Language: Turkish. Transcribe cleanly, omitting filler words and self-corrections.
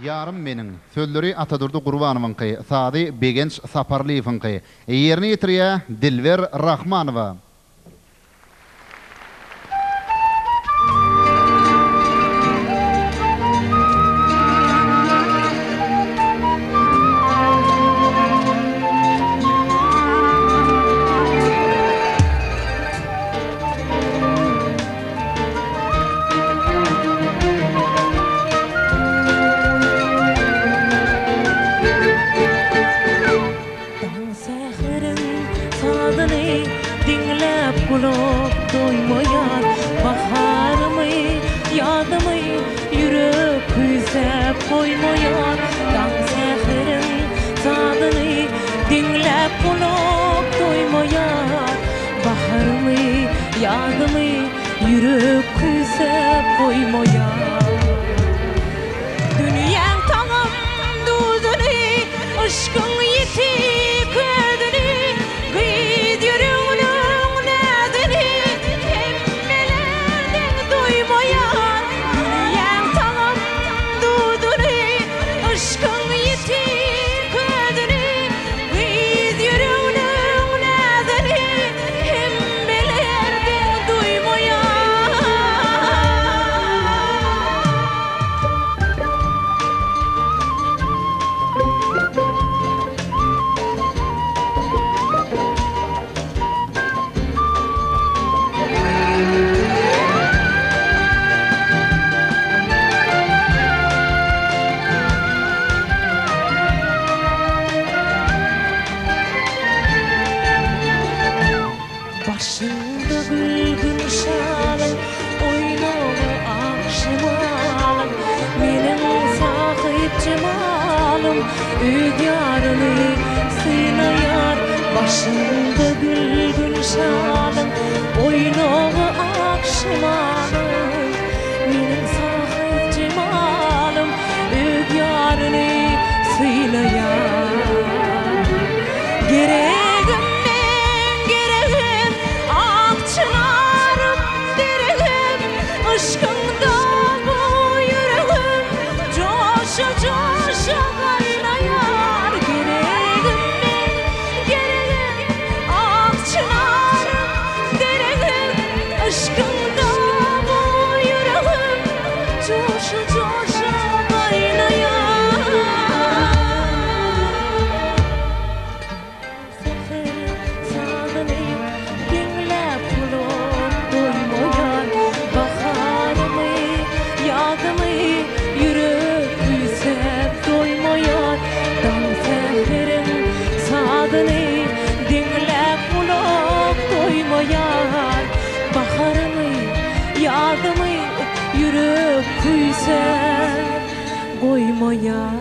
Yarım menin sözleri Atadurdu Qurbanowynky, Sady Begenç Saparlyewynky. Yerini ýetirýär Dilber Rahmanowa. Kulak doymayan baharımı, yadımı, yürüp güzep koymayan dan seherin tadını dinlep kulak doymayan baharımı, yadımı, yürüp güzep koymayan dünyan tamam dudunu aşkın yitik ödünü gıyt yürüğünü Başında gülgün şalın, oynalı akşamalım. Menin sahip cemalım, ügyarını sıylayar. Başında gülgün şalın, oynalı akşamalım. Menin sahip cemalım, ügyarını sıylayar. Aşkında bu yüreğim coşa coşa kaynayar. Gereğim akçınarım dereğim. Aşkında bu yüreğim coşa coşa kaynayar. Seferim sadını dinlep kulak doymayan yadımı yürüp güzep doymayan dan seherin sadını dinlep kulak doymayan baharımı yadımı yürüp güzep koymayan